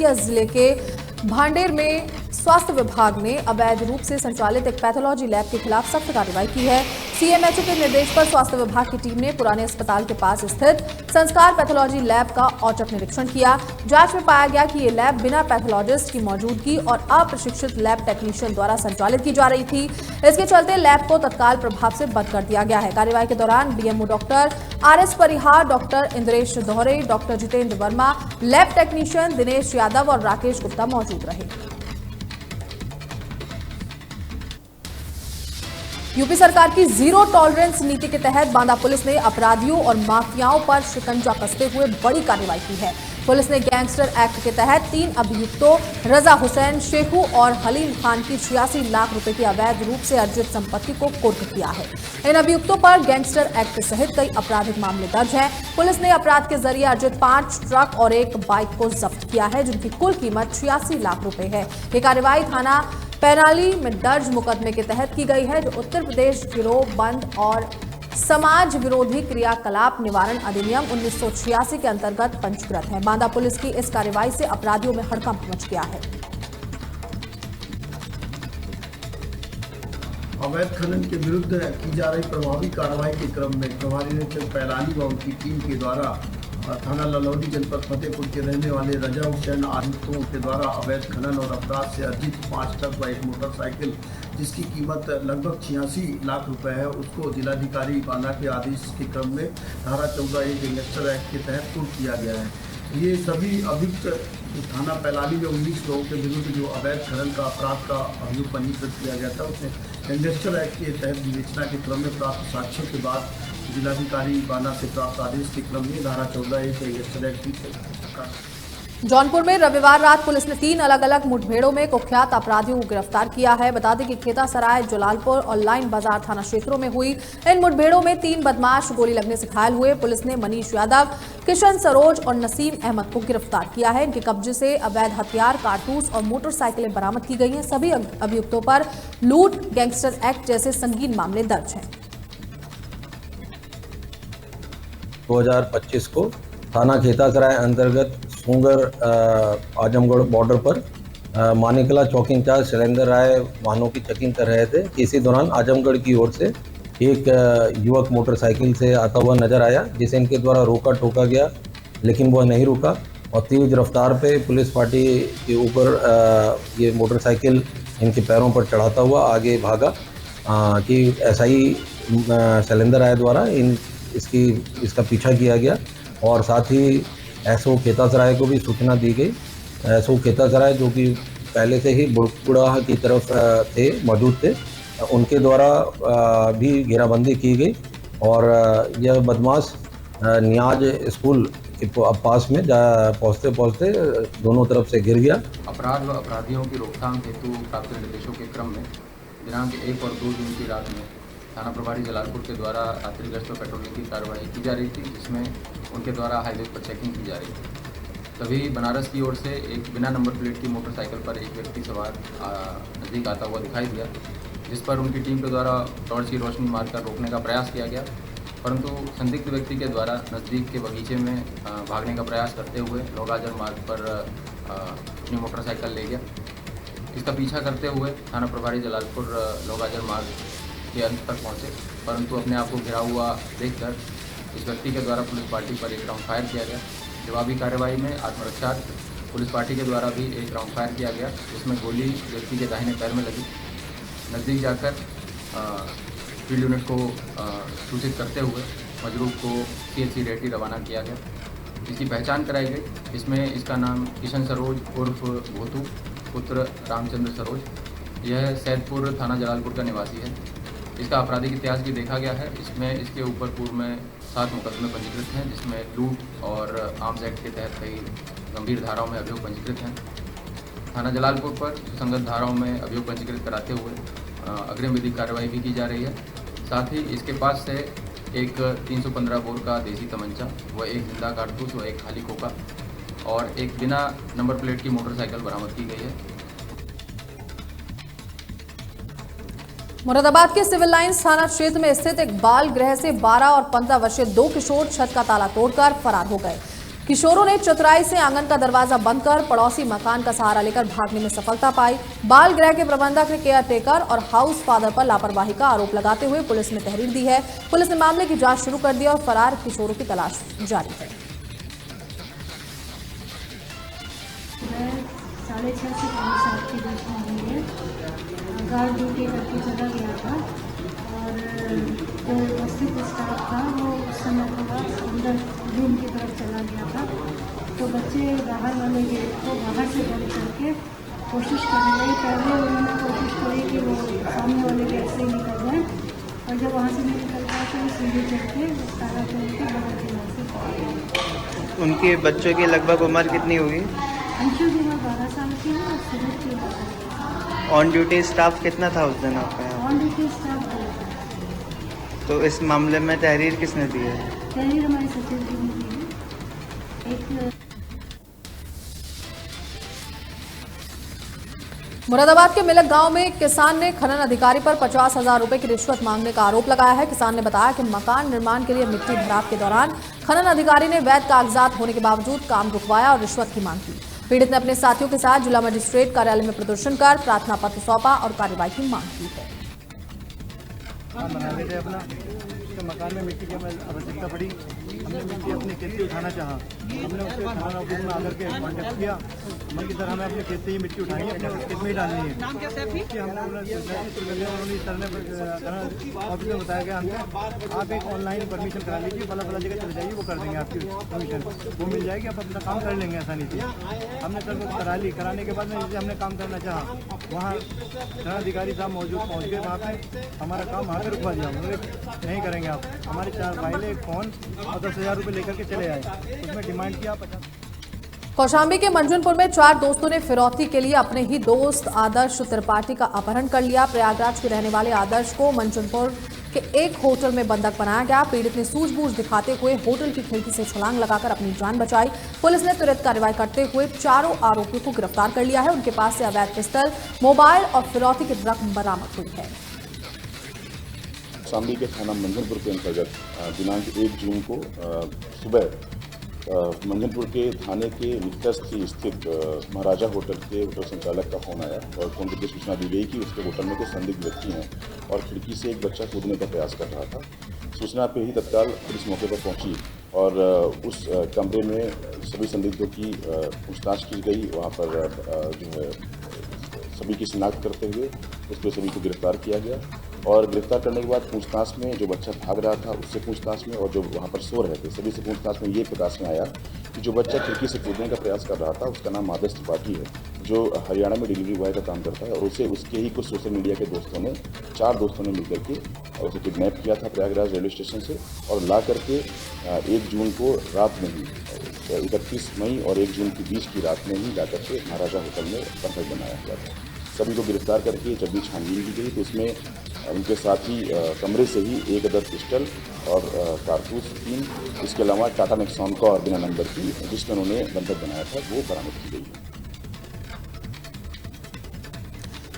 जिले के भांडेर में स्वास्थ्य विभाग ने अवैध रूप से संचालित एक पैथोलॉजी लैब के खिलाफ सख्त कार्रवाई की है। सीएमएचओ के निर्देश पर स्वास्थ्य विभाग की टीम ने पुराने अस्पताल के पास स्थित संस्कार पैथोलॉजी लैब का औचक निरीक्षण किया। जांच में पाया गया कि ये लैब बिना पैथोलॉजिस्ट की मौजूदगी और अप्रशिक्षित लैब टेक्नीशियन द्वारा संचालित की जा रही थी। इसके चलते लैब को तत्काल प्रभाव से बंद कर दिया गया है। कार्रवाई के दौरान डीएमओ डॉक्टर आरएस परिहार, डॉक्टर इंद्रेश दोहरे, doctor Jitendra Verma, lab technician Dinesh Yadav और राकेश गुप्ता मौजूद रहे। यूपी सरकार की जीरो टॉलरेंस नीति के तहत बांदा पुलिस ने अपराधियों और माफियाओं पर शिकंजा कसते हुए बड़ी कार्रवाई की है। पुलिस ने गैंगस्टर एक्ट के तहत 3 अभियुक्तों रजा हुसैन, शेखू और हलीम खान की 86 लाख रुपए की अवैध रूप से अर्जित संपत्ति को कुर्क किया है। इन अभियुक्तों पर गैंगस्टर एक्ट सहित कई आपराधिक मामले दर्ज हैं। पुलिस ने अपराध के जरिए अर्जित 5 ट्रक और 1 बाइक को जब्त किया है, जिनकी कुल कीमत 86 लाख रुपए है। ये कार्रवाई थाना पैनाली में दर्ज मुकदमे के तहत की गई है, जो उत्तर प्रदेश गिरोह बंद और समाज विरोधी क्रियाकलाप निवारण अधिनियम 1986 के अंतर्गत पंजीकृत है। बांदा पुलिस की इस कार्रवाई से अपराधियों में हड़कंप मच गया है। अवैध खनन के विरुद्ध की जा रही प्रभावी कार्रवाई के क्रम में प्रभारी निरीक्षक पैलानी व उनकी टीम के द्वारा थाना ललौदी जनपद फतेहपुर के रहने वाले रजा हुसैन आरोपियों के द्वारा अवैध खनन और अपराध से अर्जित 5 ट्रक व 1 मोटरसाइकिल जिसकी कीमत लगभग 86 लाख रुपए है, उसको जिलाधिकारी बांदा के आदेश के क्रम में धारा 14(1) गैंगस्टर एक्ट के तहत कुर्क किया गया है। ये सभी अभियुक्त थाना पैलानी में 19 लोगों के विरुद्ध जो अवैध खनन का अपराध का अभियोग पंजीकृत किया गया था, उसमें गैंगस्टर एक्ट के तहत विवेचना के क्रम में प्राप्त साक्ष्यों के बाद जिलाधिकारी बांदा से प्राप्त आदेश के क्रम में धारा 14(1) गैंगस्टर एक्ट की जौनपुर में रविवार रात पुलिस ने 3 अलग अलग मुठभेड़ों में कुख्यात अपराधियों को गिरफ्तार किया है। बता दें कि खेतासराय, जलालपुर और लाइन बाजार थाना क्षेत्रों में हुई इन मुठभेड़ों में 3 बदमाश गोली लगने से घायल हुए। पुलिस ने मनीष यादव, किशन सरोज और नसीम अहमद को गिरफ्तार किया है। इनके कब्जे से अवैध हथियार, कारतूस और मोटरसाइकिलें बरामद की गई हैं। सभी अभियुक्तों पर लूट, गैंगस्टर एक्ट जैसे संगीन मामले दर्ज हैं। 2025 को थाना खेतासराय अंतर्गत सूंगर आजमगढ़ बॉर्डर पर मानिकला चौकी इंचार्ज शैलेंद्र राय वाहनों की चेकिंग कर रहे थे। इसी दौरान आजमगढ़ की ओर से एक युवक मोटरसाइकिल से आता हुआ नजर आया, जिसे इनके द्वारा रोका टोका गया, लेकिन वह नहीं रुका और तेज रफ्तार पे पुलिस पार्टी के ऊपर ये मोटरसाइकिल इनके पैरों पर चढ़ाता हुआ आगे भागा। कि एसआई शैलेंद्र राय द्वारा इसका पीछा किया गया और साथ ही एसओ खेतासराय को भी सूचना दी गई। एसओ खेतासराय जो कि पहले से ही बुड़कुड़ा की तरफ मौजूद थे, उनके द्वारा भी घेराबंदी की गई और यह बदमाश नियाज स्कूल के पास में पहुँचते पहुँचते दोनों तरफ से गिर गया। अपराध व अपराधियों की रोकथाम हेतु प्राप्त निर्देशों के क्रम में दिनांक 1 और 2 जून की रात में थाना प्रभारी जलालपुर के द्वारा रात्रि गश्त पेट्रोलिंग की कार्रवाई की जा रही थी, जिसमें उनके द्वारा हाईवे पर चेकिंग की जा रही थी। तभी बनारस की ओर से एक बिना नंबर प्लेट की मोटरसाइकिल पर एक व्यक्ति सवार नज़दीक आता हुआ दिखाई दिया, जिस पर उनकी टीम के द्वारा टॉर्च की रोशनी मारकर रोकने का प्रयास किया गया, परंतु संदिग्ध व्यक्ति के द्वारा नज़दीक के बगीचे में भागने का प्रयास करते हुए लोगाजर मार्ग पर अपनी मोटरसाइकिल ले गया। इसका पीछा करते हुए थाना प्रभारी जलालपुर लोगाजर मार्ग के अंत तक पहुंचे, परंतु अपने आप को घिरा हुआ देखकर इस व्यक्ति के द्वारा पुलिस पार्टी पर एक राउंड फायर किया गया। जवाबी कार्रवाई में आत्मरक्षा पुलिस पार्टी के द्वारा भी एक राउंड फायर किया गया, जिसमें गोली व्यक्ति के दाहिने पैर में लगी। नज़दीक जाकर फील्ड यूनिट को सूचित करते हुए मजरूब को CHC रेटी रवाना किया गया। इसकी पहचान कराई गई। इसमें इसका नाम किशन सरोज उर्फ भोतू पुत्र रामचंद्र सरोज, यह सैदपुर थाना जलालपुर का निवासी है। इसका आपराधिक इतिहास भी देखा गया है। इसमें इसके ऊपर पूर्व में 7 मुकदमे पंजीकृत हैं, जिसमें लूट और आर्म्स एक्ट के तहत कई गंभीर धाराओं में अभियोग पंजीकृत हैं। थाना जलालपुर पर सुसंगत धाराओं में अभियोग पंजीकृत कराते हुए अग्रिम विधिक कार्रवाई भी की जा रही है। साथ ही इसके पास से एक 315 बोर का देसी तमंचा व एक जिंदा कारतूस व एक खाली खोखा और एक बिना नंबर प्लेट की मोटरसाइकिल बरामद की गई है। मुरादाबाद के सिविल लाइंस थाना क्षेत्र में स्थित एक बाल गृह से 12 और 15 वर्षीय 2 किशोर छत का ताला तोड़कर फरार हो गए। किशोरों ने चतुराई से आंगन का दरवाजा बंद कर पड़ोसी मकान का सहारा लेकर भागने में सफलता पाई। बाल गृह के प्रबंधक ने केयर टेकर और हाउस फादर पर लापरवाही का आरोप लगाते हुए पुलिस में तहरीर दी है। पुलिस ने मामले की जांच शुरू कर दी और फरार किशोरों की तलाश जारी है। 6:30 से 7 के बीच में हुई है। गार्ड ड्यूटी करके चला गया था और जो उपस्थित स्टाफ था वो उस समय थोड़ा अंदर रूम की तरफ चला गया था, तो बच्चे बाहर वाले गेट को बाहर से बंद करके कोशिश करने लगे। पहले उन्होंने कोशिश करी कि वो सामने वाले गेट से ही निकल जाए, और जब वहाँ से नहीं निकल पाए तो सीढ़ी चढ़ के ताला तोड़ के बगल के घर से भाग गए। उनके बच्चों की लगभग उम्र कितनी होगी? अंशु की उम्र 12 साल की है और सूरज की उम्र 12 साल। ऑन ड्यूटी स्टाफ कितना था उस दिन आपका यहाँ? ऑन ड्यूटी स्टाफ 2 था। तो इस मामले में तहरीर किसने दी है? तहरीर हमारे सचिव जी ने दी है। एक मुरादाबाद के मिलक गांव में किसान ने खनन अधिकारी पर 50,000 रुपए की रिश्वत मांगने का आरोप लगाया है। किसान ने बताया कि मकान निर्माण के लिए मिट्टी भराव के दौरान खनन अधिकारी ने वैध कागजात होने के बावजूद काम रुकवाया और रिश्वत की मांग की। पीड़ित ने अपने साथियों के साथ जिला मजिस्ट्रेट कार्यालय में प्रदर्शन कर प्रार्थना पत्र सौंपा और कार्रवाई की मांग की है। बनाए थे अपना उसके मकान में मिट्टी की हमें आवश्यकता पड़ी। हमने मिट्टी अपने खेत से उठाना चाहा, हमने उसके थाना ऑफिस में आकर के कॉन्टेक्ट किया। कि सर हमें अपने खेत से ही मिट्टी उठानी है, अपने खेत में ही डालनी है। नाम क्या सर? उन्होंने सर ने ऑफिस में बताया गया हमसे आप एक ऑनलाइन परमिशन करा लीजिए, फला फला जगह चले जाइए, वो कर देंगे आपकी परमिशन, वो मिल जाएगी, आप अपना काम कर लेंगे आसानी से। हमने सर को करा ली। कराने के बाद में जैसे हमने काम करना चाहा, वहाँ थानाधिकारी साहब मौजूद पहुँच गए। वहाँ पे हमारा काम वहाँ पे रुकवा दिया। उन्होंने नहीं करेंगे आप। हमारे 4 भाई ने एक फ़ोन और 10,000 रुपये लेकर के चले आए। उसमें डिमांड किया 50। कौशाम्बी के मंजनपुर में 4 दोस्तों ने फिरौती के लिए अपने ही दोस्त आदर्श त्रिपाठी का अपहरण कर लिया। प्रयागराज के रहने वाले आदर्श को मंजनपुर के एक होटल में बंधक बनाया गया। पीड़ित ने सूझबूझ दिखाते हुए होटल की खिड़की से छलांग लगाकर अपनी जान बचाई। पुलिस ने त्वरित कार्रवाई करते हुए चारों आरोपियों को गिरफ्तार कर लिया है। उनके पास से अवैध पिस्टल, मोबाइल और फिरौती की रकम बरामद हुई है। कौशाम्बी के थाना मंजनपुर के अंतर्गत दिनांक 1 जून को सुबह मंजनपुर के थाने के निकटस्थ स्थित महाराजा होटल के होटल संचालक का फोन आया और फोन करके सूचना दी गई कि उसके होटल में कुछ संदिग्ध व्यक्ति हैं और खिड़की से एक बच्चा कूदने का प्रयास कर रहा था। सूचना पे ही तत्काल पुलिस मौके पर पहुंची और उस कमरे में सभी संदिग्धों की पूछताछ की गई। वहाँ पर जो है सभी की शिनाख्त करते हुए उस पर सभी को गिरफ्तार किया गया और गिरफ्तार करने के बाद पूछताछ में जो बच्चा भाग रहा था उससे पूछताछ में और जो वहाँ पर सो रहे थे सभी से पूछताछ में ये प्रकाश में आया कि जो बच्चा खिड़की से कूदने का प्रयास कर रहा था उसका नाम आदर्श त्रिपाठी है, जो हरियाणा में डिलीवरी बॉय का काम करता है और उसे उसके ही कुछ सोशल मीडिया के दोस्तों ने 4 दोस्तों ने मिलकर के उसे किडनैप किया था प्रयागराज रेलवे स्टेशन से और ला करके 1 जून को रात में ही 31 मई और 1 जून के बीच की रात में ही जाकर के महाराजा होटल में बंधक बनाया गया था। सभी को गिरफ्तार करके जब भी छानबीन की गई तो उसमें उनके साथ ही कमरे से ही 1 अदद पिस्टल और कारतूस 3, इसके अलावा टाटा नेक्सॉन का और बिना नंबर की जिसमें उन्होंने बंधक बनाया था वो बरामद की गई है।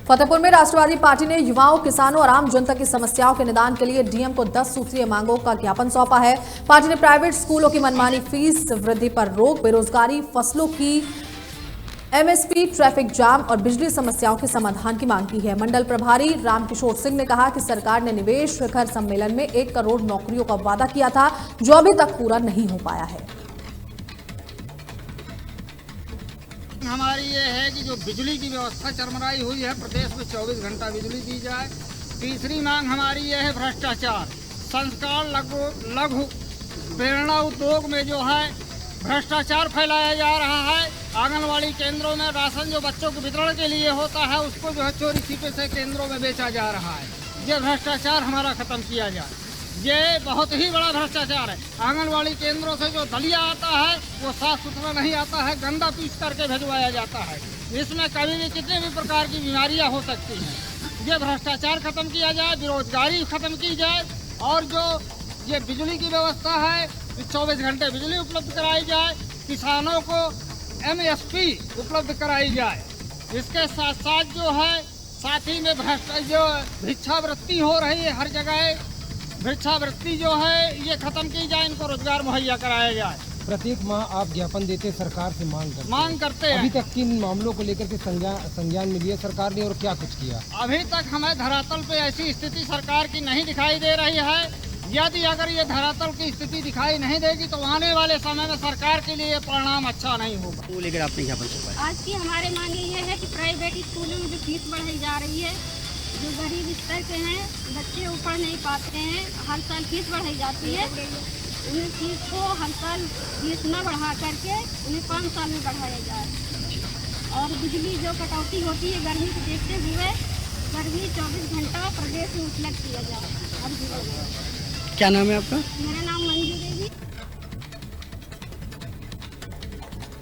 फतेहपुर में राष्ट्रवादी पार्टी ने युवाओं, किसानों और आम जनता की समस्याओं के निदान के लिए डीएम को 10 सूत्रीय मांगों का ज्ञापन सौंपा है। पार्टी ने प्राइवेट स्कूलों की मनमानी फीस वृद्धि पर रोक, बेरोजगारी, फसलों की एमएसपी, ट्रैफिक जाम और बिजली समस्याओं के समाधान की मांग की है। मंडल प्रभारी रामकिशोर सिंह ने कहा कि सरकार ने निवेश शिखर सम्मेलन में 1 करोड़ नौकरियों का वादा किया था जो अभी तक पूरा नहीं हो पाया है। हमारी ये है कि जो बिजली की व्यवस्था चरमराई हुई है, प्रदेश में 24 घंटा बिजली दी जाए। तीसरी मांग हमारी ये है भ्रष्टाचार, संस्कार लघु प्रेरणा उद्योग में जो है भ्रष्टाचार फैलाया जा रहा है। आंगनवाड़ी केंद्रों में राशन जो बच्चों के वितरण के लिए होता है उसको जो है चोरी छिपे से केंद्रों में बेचा जा रहा है। ये भ्रष्टाचार हमारा खत्म किया जाए। ये बहुत ही बड़ा भ्रष्टाचार है। आंगनवाड़ी केंद्रों से जो दलिया आता है वो साफ सुथरा नहीं आता है, गंदा पीस करके भिजवाया जाता है। इसमें कभी भी कितने भी प्रकार की बीमारियां हो सकती हैं। ये भ्रष्टाचार खत्म किया जाए, बेरोजगारी खत्म की जाए और जो ये बिजली की व्यवस्था है 24 घंटे बिजली उपलब्ध कराई जाए, किसानों को एमएसपी उपलब्ध कराई जाए। इसके साथ साथ जो है साथ ही में जो भिक्षावृत्ति हो रही है हर जगह, भिक्षावृत्ति जो है ये खत्म की जाए, इनको रोजगार मुहैया कराया जाए। प्रत्येक माह आप ज्ञापन देते सरकार से मांग करते हैं। हैं। अभी तक किन मामलों को लेकर के संज्ञान मिली है सरकार ने और क्या कुछ किया? अभी तक हमें धरातल पे ऐसी स्थिति सरकार की नहीं दिखाई दे रही है। यदि अगर ये धरातल की स्थिति दिखाई नहीं देगी तो आने वाले समय में सरकार के लिए परिणाम अच्छा नहीं होगा। वो लेकर आपने ज्ञापन करवाया। आज की हमारे मांग ये है कि प्राइवेट स्कूलों में जो फीस बढ़ाई जा रही है, जो गरीब स्तर के हैं बच्चे पढ़ नहीं पाते हैं, हर साल फीस बढ़ाई जाती है। उन्हें फीस को हर साल फीस न बढ़ा करके उन्हें 5 साल में बढ़ाया जाए। और बिजली जो कटौती होती है गर्मी को देखते हुए गर्मी 24 घंटा प्रदेश में उपलब्ध किया जाए। क्या नाम है आपका? मेरा नाम मंजू देवी।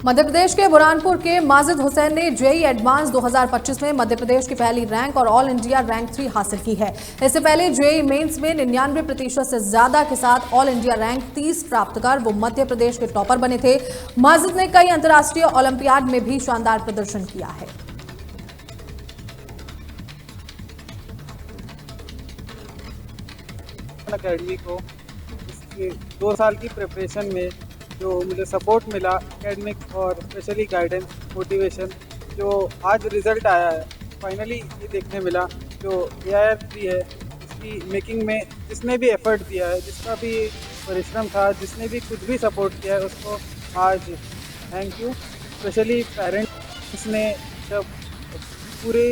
मध्य प्रदेश के बुरहानपुर के माजिद हुसैन ने जेईई एडवांस 2025 में मध्य प्रदेश की पहली रैंक और ऑल इंडिया रैंक 3 हासिल की है। इससे पहले जेईई मेंस में 99% से ज्यादा के साथ ऑल इंडिया रैंक 30 प्राप्त कर वो मध्य प्रदेश के टॉपर बने थे। माजिद ने कई अंतर्राष्ट्रीय ओलंपियाड में भी शानदार प्रदर्शन किया है। अकेडमी को इसके 2 साल की प्रिपरेशन में जो मुझे सपोर्ट मिला एकेडमिक और स्पेशली गाइडेंस मोटिवेशन, जो आज रिज़ल्ट आया है फाइनली ये देखने मिला। जो AIR-3 है इसकी मेकिंग में जिसने भी एफर्ट दिया है, जिसका भी परिश्रम था, जिसने भी कुछ भी सपोर्ट किया है उसको आज थैंक यू। स्पेशली पेरेंट्स ने जब पूरे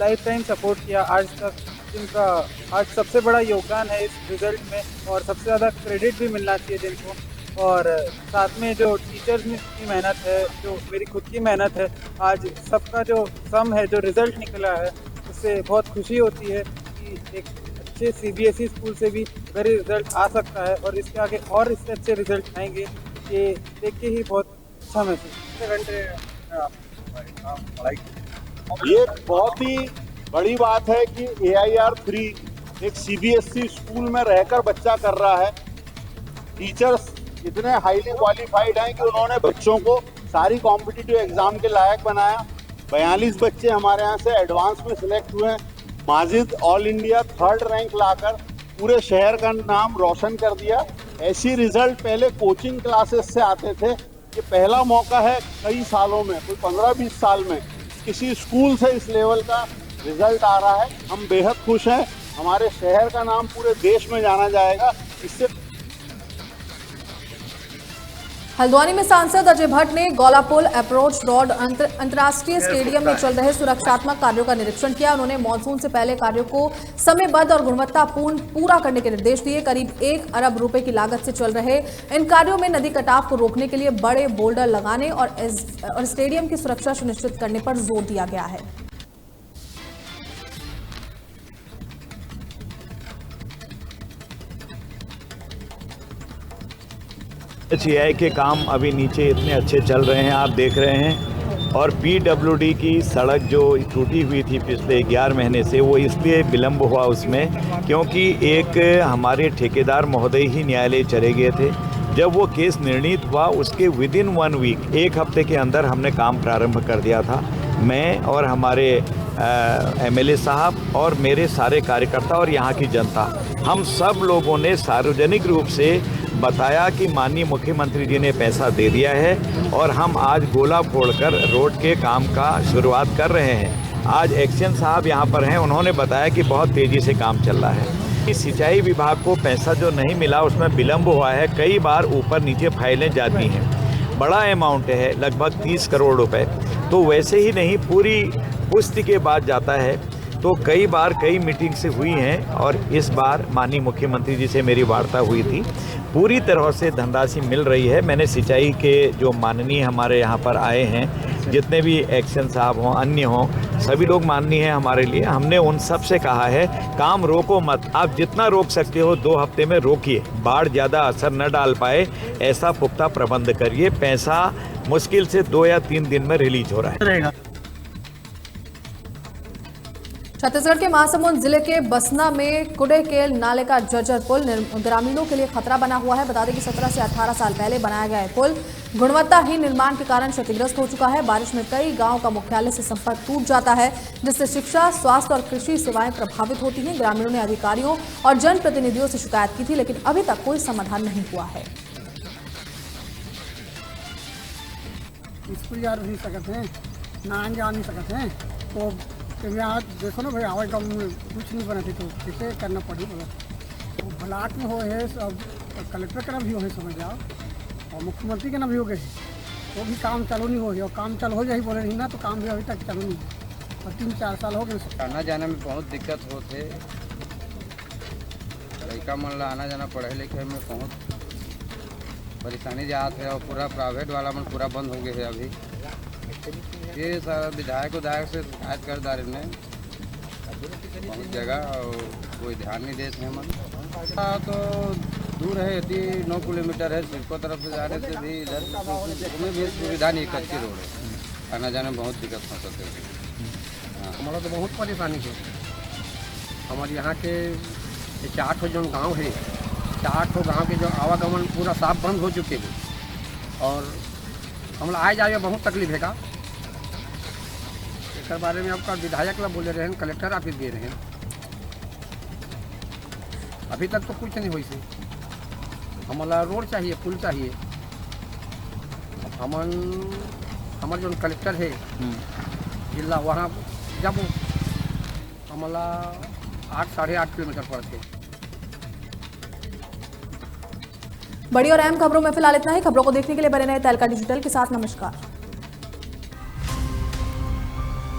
लाइफ टाइम सपोर्ट किया आज तक, जिनका आज सबसे बड़ा योगदान है इस रिज़ल्ट में और सबसे ज़्यादा क्रेडिट भी मिलना चाहिए जिनको। और साथ में जो टीचर्स की मेहनत है, जो मेरी खुद की मेहनत है, आज सबका जो सम है, जो रिज़ल्ट निकला है, उससे बहुत खुशी होती है कि एक अच्छे CBSE स्कूल से भी अगर रिज़ल्ट आ सकता है और इसके आगे और इससे अच्छे रिज़ल्ट आएंगे, ये देख के ही बहुत अच्छा महसूस। ये बहुत ही बड़ी बात है कि AIR-3 एक CBSE स्कूल में रहकर बच्चा कर रहा है। टीचर्स इतने हाईली क्वालिफाइड हैं कि उन्होंने बच्चों को सारी कॉम्पिटिटिव एग्जाम के लायक बनाया। 42 बच्चे हमारे यहाँ से एडवांस में सिलेक्ट हुए हैं। Majid all India 3rd rank लाकर पूरे शहर का नाम रोशन कर दिया। ऐसी रिजल्ट पहले कोचिंग क्लासेस से आते थे, ये पहला मौका है कई सालों में, कोई 15-20 साल में किसी स्कूल से इस लेवल का रिजल्ट आ रहा है। हम बेहद खुश हैं। हमारे शहर का नाम पूरे देश में जाना जाएगा। इससे हल्द्वानी में सांसद अजय भट्ट ने गौलापुल अप्रोच रोड अंतर्राष्ट्रीय स्टेडियम में चल रहे सुरक्षात्मक कार्यों का निरीक्षण किया। उन्होंने मानसून से पहले कार्यों को समयबद्ध और गुणवत्तापूर्ण पूरा करने के निर्देश दिए। करीब 1 अरब रुपए की लागत से चल रहे इन कार्यों में नदी कटाव को रोकने के लिए बड़े बोल्डर लगाने और स्टेडियम की सुरक्षा सुनिश्चित करने पर जोर दिया गया है। HAI के काम अभी नीचे इतने अच्छे चल रहे हैं, आप देख रहे हैं। और PWD की सड़क जो टूटी हुई थी पिछले 11 महीने से, वो इसलिए विलम्ब हुआ उसमें क्योंकि एक हमारे ठेकेदार महोदय ही न्यायालय चले गए थे। जब वो केस निर्णीत हुआ उसके विदिन 1 वीक, 1 हफ्ते के अंदर हमने काम प्रारंभ कर दिया था। मैं और हमारे MLA साहब और मेरे सारे कार्यकर्ता और यहाँ की जनता, हम सब लोगों ने सार्वजनिक रूप से बताया कि माननीय मुख्यमंत्री जी ने पैसा दे दिया है और हम आज गोला फोड़कर रोड के काम का शुरुआत कर रहे हैं। आज एक्शन साहब यहाँ पर हैं, उन्होंने बताया कि बहुत तेज़ी से काम चल रहा है। इस सिंचाई विभाग को पैसा जो नहीं मिला उसमें विलम्ब हुआ है, कई बार ऊपर नीचे फाइलें जाती हैं। बड़ा अमाउंट है, लगभग 30 करोड़ रुपए, तो वैसे ही नहीं पूरी पुष्टि के बाद जाता है। तो कई बार कई मीटिंग से हुई हैं और इस बार माननीय मुख्यमंत्री जी से मेरी वार्ता हुई थी। पूरी तरह से धनराशि मिल रही है। मैंने सिंचाई के जो माननीय हमारे यहाँ पर आए हैं, जितने भी एक्शन साहब हों, अन्य हों, सभी लोग माननीय हैं हमारे लिए। हमने उन सब से कहा है काम रोको मत, आप जितना रोक सकते हो 2 हफ्ते में रोकिए। बाढ़ ज़्यादा असर न डाल पाए ऐसा पुख्ता प्रबंध करिए। पैसा मुश्किल से 2 या 3 दिन में रिलीज हो रहा है। छत्तीसगढ़ के महासमुंद जिले के बसना में कुडेकेल नाले का जर्जर पुल ग्रामीणों के लिए खतरा बना हुआ है। बता दें कि 17 से 18 साल पहले बनाया गया है पुल गुणवत्ताहीन निर्माण के कारण क्षतिग्रस्त हो चुका है। बारिश में कई गांव का मुख्यालय से संपर्क टूट जाता है, जिससे शिक्षा, स्वास्थ्य और कृषि सेवाएं प्रभावित होती हैं। ग्रामीणों ने अधिकारियों और जनप्रतिनिधियों से शिकायत की थी, लेकिन अभी तक कोई समाधान नहीं हुआ है। स्कूल जा नहीं सकते हैं, ना जा नहीं सकते हैं, तो यहाँ देखो ना भाई आवाज गाँव में कुछ नहीं बना थे तो कैसे करना पड़ी बोला। तो ब्लॉक में हो है सब, कलेक्टर का भी हो है समझ जाओ, और मुख्यमंत्री के ना भी हो गए, वो भी काम चालू नहीं हो गया, और काम चालू हो जाए बोले नहीं ना, तो काम भी अभी तक चालू नहीं है, और 3-4 साल हो गए। आना जाने में बहुत दिक्कत होते, लड़का मन ला आना जाना पढ़े लिखे में बहुत परेशानी जात है, और पूरा प्राइवेट वाला मन पूरा बंद हो गए है अभी। ये सारा विधायक से शिकायत कर दारे ने बहुत जगह, और कोई ध्यान नहीं देते हैं मन। तो दूर है, 9 किलोमीटर है, सिरको तरफ से जाने से भी इधर में भी सुविधा नहीं, कच्ची रोड है, आना जाने में बहुत दिक्कत हो सकते हैं। हमारा तो बहुत परेशानी है। हमारे यहाँ के 4 जो गांव है, 4 गांव के जो आवागमन पूरा साफ बंद हो चुके हैं, और हम आए जाए बहुत तकलीफ है का। इसके बारे में आपका विधायक ला बोले रहे हैं, कलेक्टर ऑफिस दे रहे हैं, अभी तक तो कुछ नहीं हुई से। हमारा रोड चाहिए, पुल चाहिए। हमारे जो कलेक्टर है जिला, वहाँ जब हमारा 8-8.5 किलोमीटर पड़ते। बड़ी और अहम खबरों में फिलहाल इतना ही। खबरों को देखने के लिए बने रहे तहलका डिजिटल के साथ। नमस्कार।